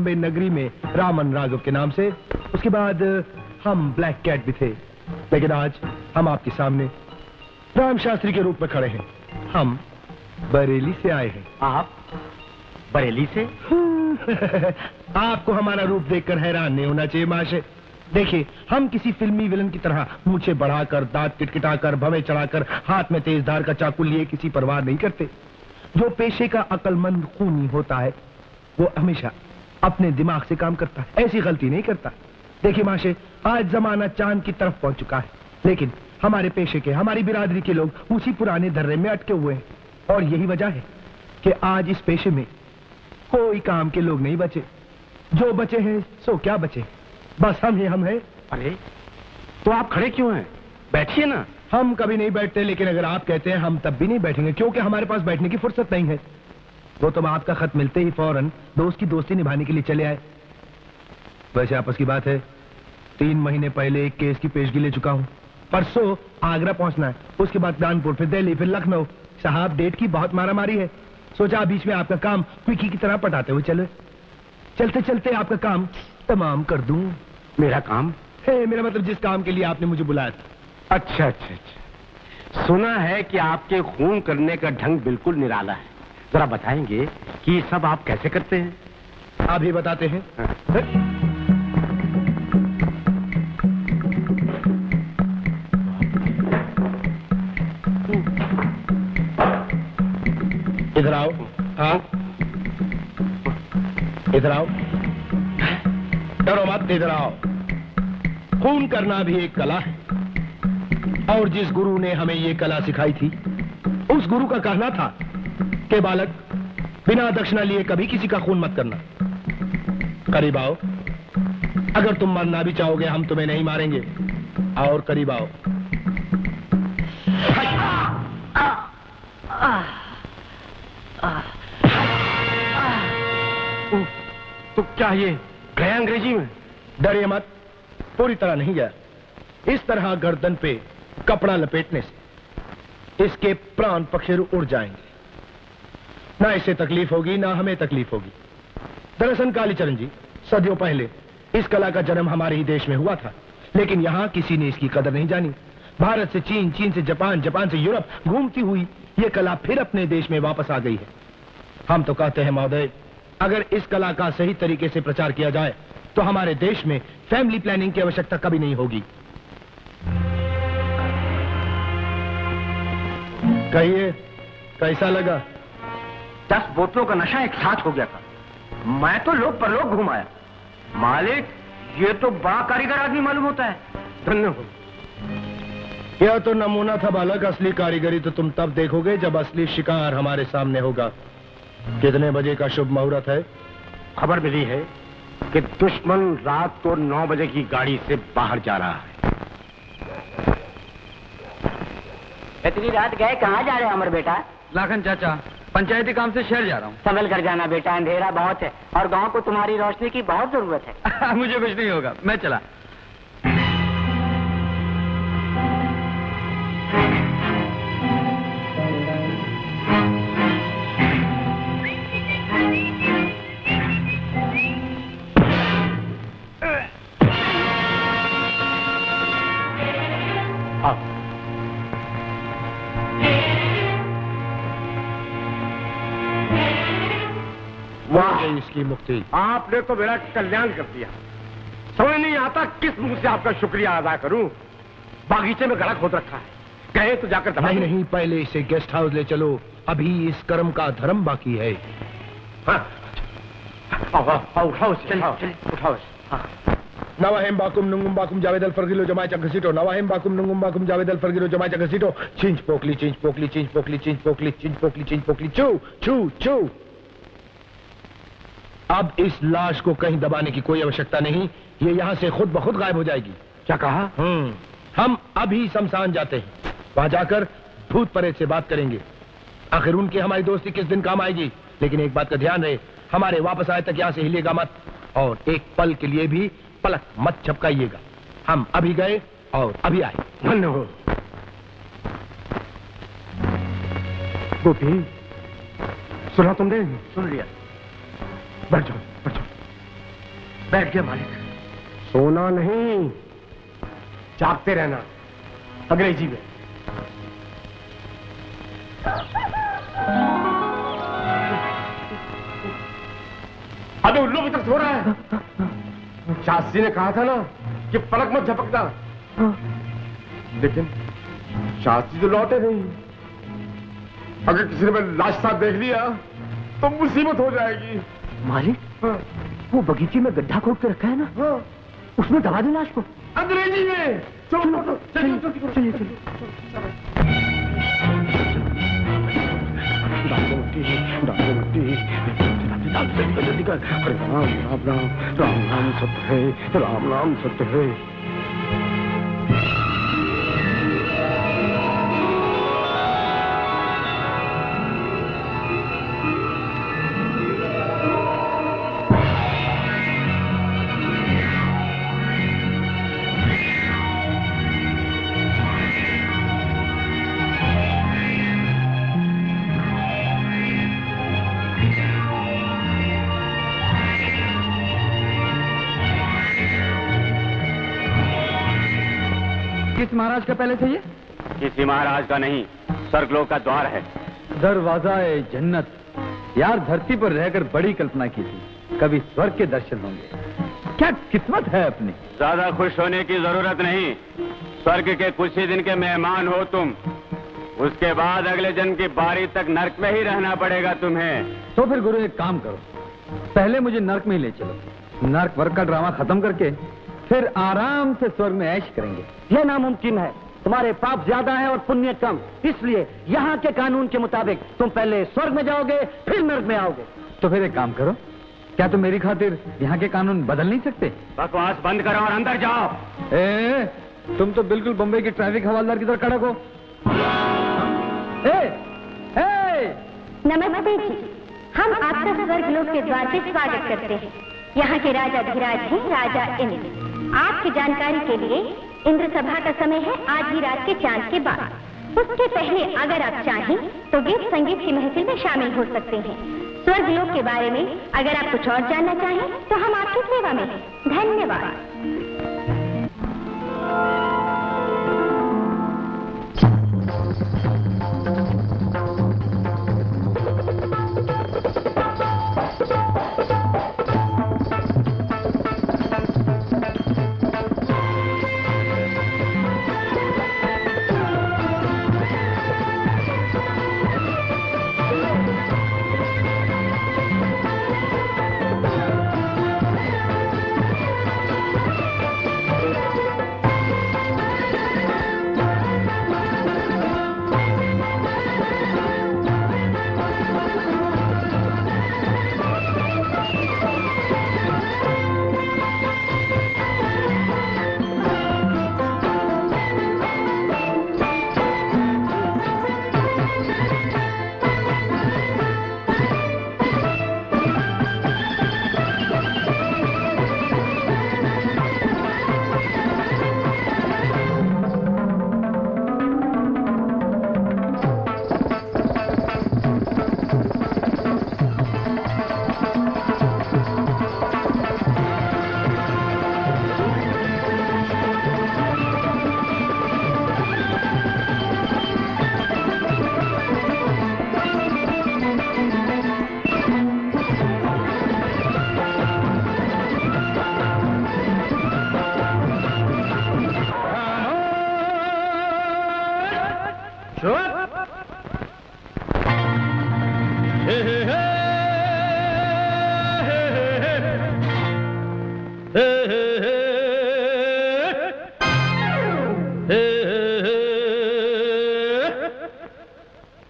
बॉम्बे नगरी में रामन राघव के नाम से। उसके बाद हम ब्लैक कैट भी थे, लेकिन आज हम आपके सामने राम शास्त्री के रूप में खड़े हैं। हम बरेली से आए हैं। आप बरेली से? आपको हमारा रूप देखकर हैरान नहीं होना चाहिए महाशय। देखिए, हम किसी फिल्मी विलन की तरह मूंछें बढ़ाकर, दांत किटकिटाकर, भवें चढ़ाकर, हाथ में तेज धार का चाकू लिए किसी परवाह नहीं करते। जो पेशे का अक्लमंद खूनी होता है वो हमेशा अपने दिमाग से काम करता है, ऐसी गलती नहीं करता। देखिए महाशय, आज जमाना चांद की तरफ पहुंच चुका है, लेकिन हमारे पेशे के, हमारी बिरादरी के लोग उसी पुराने धर्रे में अटके हुए हैं। और यही वजह है कि आज इस पेशे में कोई काम के लोग नहीं बचे। जो बचे हैं सो क्या बचे, बस हम हैं। अरे तो आप खड़े क्यों हैं? बैठिए ना। हम कभी नहीं बैठते, लेकिन अगर आप कहते हैं हम तब भी नहीं बैठेंगे, क्योंकि हमारे पास बैठने की फुर्सत नहीं है। वो तुम आपका खत मिलते ही फौरन दोस्त की दोस्ती निभाने के लिए चले आए। वैसे आपस की बात है, 3 महीने पहले एक केस की पेशगी ले चुका हूँ। परसों आगरा पहुंचना है, उसके बाद कानपुर, फिर दिल्ली, फिर लखनऊ। साहब, डेट की बहुत मारामारी है। सोचा बीच में आपका काम क्विकी की तरह पटाते हुए चले, चलते चलते आपका काम तमाम कर दूं। मेरा काम है, मेरा मतलब जिस काम के लिए आपने मुझे बुलाया था। अच्छा। सुना है कि आपके खून करने का ढंग बिल्कुल निराला है। जरा बताएंगे कि ये सब आप कैसे करते हैं? आप ही बताते हैं। इधर आओ। हाँ, इधर आओ। डरो मत, इधर आओ। खून करना भी एक कला है, और जिस गुरु ने हमें ये कला सिखाई थी, उस गुरु का कहना था कि बालक, बिना दक्षिणा लिए कभी किसी का खून मत करना। करीब आओ। अगर तुम मरना भी चाहोगे, हम तुम्हें नहीं मारेंगे। और करीब आओ। तो क्या ये गया अंग्रेजी में? डरिए मत, पूरी तरह नहीं गया। इस तरह गर्दन पे कपड़ा लपेटने से इसके प्राण पखेरु उड़ जाएंगे। ना इसे तकलीफ होगी, ना हमें तकलीफ होगी। दरअसल कालीचरण जी, सदियों पहले इस कला का जन्म हमारे ही देश में हुआ था, लेकिन यहाँ किसी ने इसकी कदर नहीं जानी। भारत से चीन, चीन से जापान, जापान से यूरोप घूमती हुई ये कला फिर अपने देश में वापस आ गई है। हम तो कहते हैं महोदय, अगर इस कला का सही तरीके से प्रचार किया जाए तो हमारे देश में फैमिली प्लानिंग की आवश्यकता कभी नहीं होगी। कहिए, कैसा लगा? 10 बोतलों का नशा एक साथ हो गया था। मैं तो लोग परलोक घुमाया। मालिक, ये तो बड़ा कारीगर आदमी मालूम होता है। धन्यवाद। यह तो नमूना था बालक। असली कारीगरी तो तुम तब देखोगे जब असली शिकार हमारे सामने होगा। कितने बजे का शुभ मुहूर्त है? खबर मिली है कि दुश्मन रात को 9 बजे की गाड़ी से बाहर जा रहा है। इतनी रात गए कहाँ जा रहे हैं अमर बेटा? लाखन चाचा, पंचायती काम से शहर जा रहा हूँ। संभल कर जाना बेटा, अंधेरा बहुत है और गांव को तुम्हारी रोशनी की बहुत जरूरत है। मुझे कुछ नहीं होगा, मैं चला। इसकी मुक्ति। आपने तो मेरा कल्याण कर दिया। समझ नहीं आता किस मुंह से आपका शुक्रिया अदा करूं। बागीचे में गड़ा खोद रखा है, कहे तो जाकर दबा। नहीं, पहले इसे गेस्ट हाउस ले चलो, अभी इस कर्म का धर्म बाकी है। हाँ, उठाओ। नवाहिम बाकुम नुंगुम बाकुम जावेदल फरगिलो जमाय चंगसीटो। नवाहिम बाकुम नुंगुम बाकुम जावेदल फरगिलो जमाय चंगसीटो। चिंच पोकली, चिंच पोकली, चिंच पोकली, चिंच पोकली, चिंच पोकली, चिंच पोकली, चू चू चू। अब इस लाश को कहीं दबाने की कोई आवश्यकता नहीं, ये यहाँ से खुद ब खुद गायब हो जाएगी। क्या कहा? हम अभी शमशान जाते हैं, वहां जाकर भूत प्रेत से बात करेंगे। आखिर उनकी हमारी दोस्ती किस दिन काम आएगी। लेकिन एक बात का ध्यान रहे, हमारे वापस आए तक यहाँ से हिलिएगा मत, और एक पल के लिए भी पलक मत झपकाइएगा। हम अभी गए और अभी आए। धन्यवाद। गोपी, सुना तुमने? सुन लिया। बैठ जाओ, बैठ जाओ। बैठ गया मालिक। सोना नहीं, जागते रहना। अंग्रेजी में। अबे उल्लू की तरफ सो रहा है। शास्त्री ने कहा था ना कि पलक मत झपकना, लेकिन शास्त्री तो लौटे नहीं। अगर किसी ने मेरा लाश साथ देख लिया तो मुसीबत हो जाएगी। मालिक, हाँ। वो बगीचे में गड्ढा खोद के रखा है ना, हाँ। उसमें दबा दो लाश को। अंग्रेजी में। चलो चलिए चलिए। जल्दी कर। अरे राम राम राम, राम नाम सत्य है, राम नाम सत्य है। किस महाराज का पहले से ये? किसी महाराज का नहीं, स्वर्गलोक का द्वार है। दरवाजा-ए जन्नत। यार, धरती पर रहकर बड़ी कल्पना की थी, कभी स्वर्ग के दर्शन होंगे। क्या किस्मत है अपनी। ज्यादा खुश होने की जरूरत नहीं। स्वर्ग के कुछ ही दिन के मेहमान हो तुम। उसके बाद अगले जन्म की बारी तक नर्क में ही रहना पड़ेगा तुम्हें। तो फिर गुरु एक काम करो, पहले मुझे नर्क में ही ले चलो। नर्क वर्क का ड्रामा खत्म करके फिर आराम से स्वर्ग में ऐश करेंगे। यह नामुमकिन है। तुम्हारे पाप ज्यादा है और पुण्य कम, इसलिए यहाँ के कानून के मुताबिक तुम पहले स्वर्ग में जाओगे, फिर नर्क में आओगे। तो फिर एक काम करो, क्या तुम मेरी खातिर यहाँ के कानून बदल नहीं सकते? बकवास बंद करो और अंदर जाओ। तुम तो बिल्कुल बम्बई की ट्रैफिक हवालदार की तरह कड़क हो। नमस्ते जी, हम आपका स्वर्गलोक के द्वार पे स्वागत करते हैं। यहाँ के राजा धीराज हैं, राजा इंद्र। आपकी जानकारी के लिए इंद्र सभा का समय है आज ही रात के चांद के बाद। उसके पहले अगर आप चाहें तो गीत संगीत की महफिल में शामिल हो सकते हैं। स्वर्गलोक के बारे में अगर आप कुछ और जानना चाहें तो हम आपकी सेवा में हैं। धन्यवाद।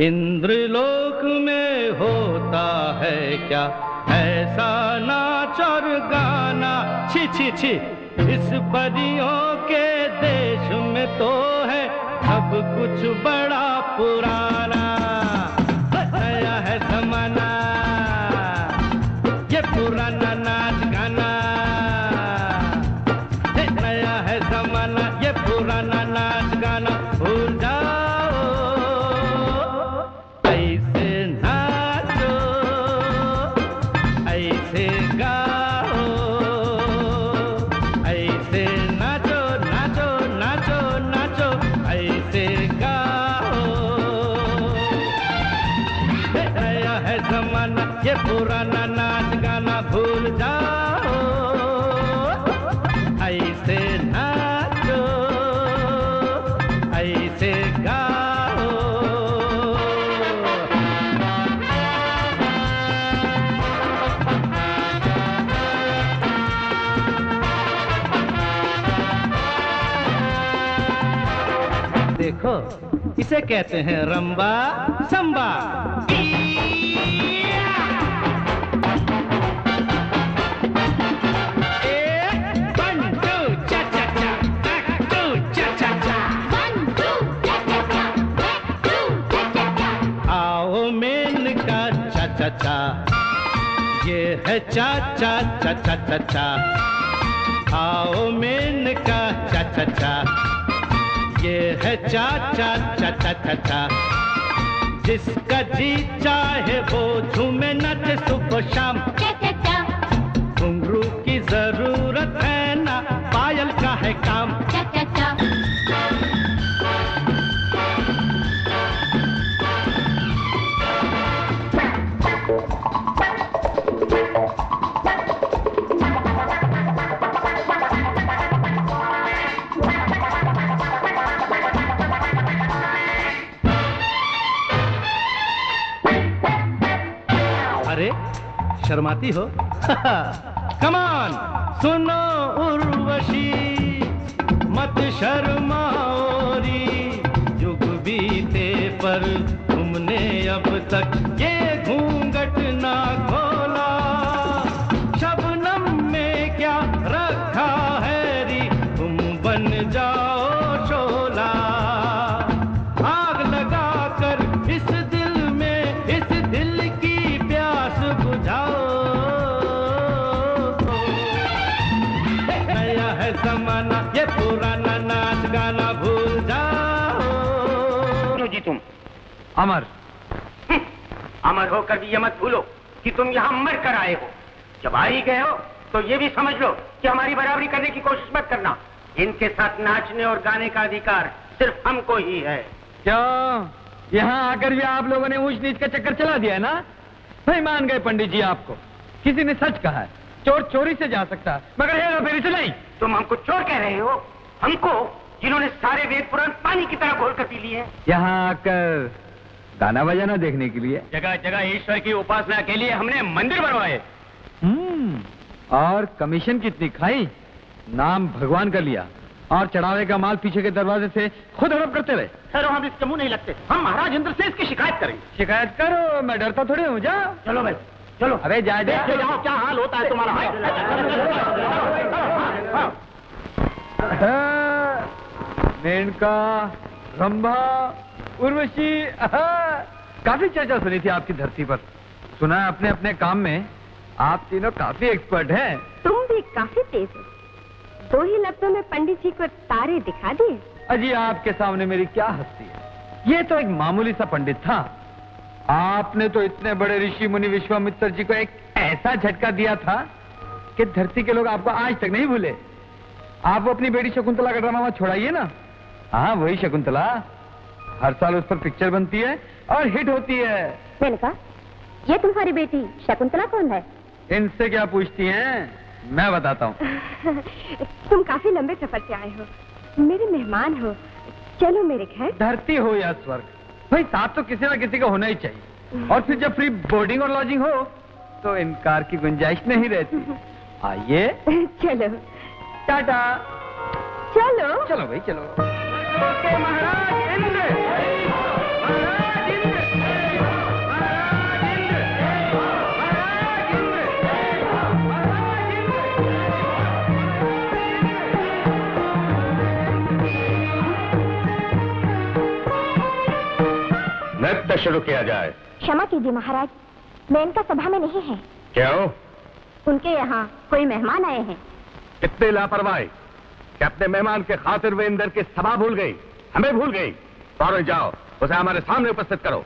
इंद्रलोक में होता है क्या ऐसा नाच और गाना, छी छी छी। इस परियों के देश में तो है सब कुछ बड़ा पुराना। नया है जमाना, ये पुराना नाच गाना। नया है जमाना, ये पुराना नाच गाना। भूल जाओ, ऐसे नाचो, ऐसे गाओ। जाओ, ऐसे नाचो, ऐसे गाओ। देखो, इसे कहते हैं रंबा संबा। आओ मेनका चा चा चा, ये है चा चा चा चा चा चा। आओ मेनका चा चा चा, ये है चा चा चा चा चा चा। जिसका जी चाहे वो झूमे नाचे सुबह शाम। घुंघरू की जरूरत है ना, पायल का है काम। अरे शर्माती हो? कमान सुनो उर्वशी, मत शर्माओरी। युग बीते पर तुमने अब तक ये घूंघट ना खोला। शबनम में क्या रखा है री, तुम बन जाओ शोला। आग लगा कर इस दिल में, इस दिल की प्यास बुझाओ। नया है जमाना, ये पुराना नाच गाना भूल जाओ। जी तुम अमर, अमर होकर भी ये मत भूलो कि तुम यहाँ मर कर आए हो। जब आ ही गए हो तो ये भी समझ लो कि हमारी बराबरी करने की कोशिश मत करना। इनके साथ नाचने और गाने का अधिकार सिर्फ हमको ही है। क्यों यहाँ आकर भी आप लोगों ने ऊंच नीच का चक्कर चला दिया है ना? नहीं मान गए पंडित जी आपको। किसी ने सच कहा है, चोर चोरी से जा सकता है मगर हेरा फेरी से नहीं। तुम हमको चोर कह रहे हो? हमको जिन्होंने सारे वेद पुराण पानी की तरह घोल कर पी लिए। यहाँ आकर गाना बजाना देखने के लिए? जगह जगह ईश्वर की उपासना के लिए हमने मंदिर बनवाए। और कमीशन कितनी खाई? नाम भगवान का लिया और चढ़ावे का माल पीछे के दरवाजे से खुद हड़प करते रहे। सर हम इसके मुंह नहीं लगते। हम महाराज इंद्र से इसकी शिकायत करेंगे। शिकायत करो, मैं डरता थोड़ी हूँ। जाओ चलो भाई चलो। अरे जा जा। जाओ, क्या हाल होता है तुम्हारा। मेनका, रंभा, उर्वशी, काफी चर्चा सुनी थी आपकी धरती पर। सुना है अपने अपने काम में आप तीनों काफी एक्सपर्ट हैं। तुम भी काफी तेज हो। 2 ही लफ्जों में पंडित जी को तारे दिखा दिए। अजी आपके सामने मेरी क्या हस्ती है। ये तो एक मामूली सा पंडित था। आपने तो इतने बड़े ऋषि मुनि विश्वामित्र जी को एक ऐसा झटका दिया था कि धरती के लोग आपको आज तक नहीं भूले। आप वो अपनी बेटी शकुंतला का ड्रामा छोड़ाइए ना। हाँ वही शकुंतला। हर साल उस पर पिक्चर बनती है और हिट होती है। मैंने कहा, ये तुम्हारी बेटी शकुंतला कौन है? इनसे क्या पूछती हैं? मैं बताता हूँ। तुम काफी लंबे सफर से आए हो, मेरे मेहमान हो, चलो मेरे घर। धरती हो या स्वर्ग, भाई साथ तो किसी ना किसी का होना ही चाहिए। और फिर जब फ्री बोर्डिंग और लॉजिंग हो तो इनकार की गुंजाइश नहीं रहती। आइए। चलो। टाटा। चलो चलो भाई चलो। ओके महाराज इंद्र, महाराज इंद्र, महाराज इंद्र, महाराज इंद्र, महाराज इंद्र। नृत्य शुरू किया जाए। क्षमा कीजिए महाराज, मेनका सभा में नहीं है। क्यों? उनके यहाँ कोई मेहमान आए हैं। कितने लापरवाही कि अपने मेहमान के खातिर वे इंद्र की सभा भूल गई, हमें भूल गई। फौरन जाओ, उसे हमारे सामने उपस्थित करो।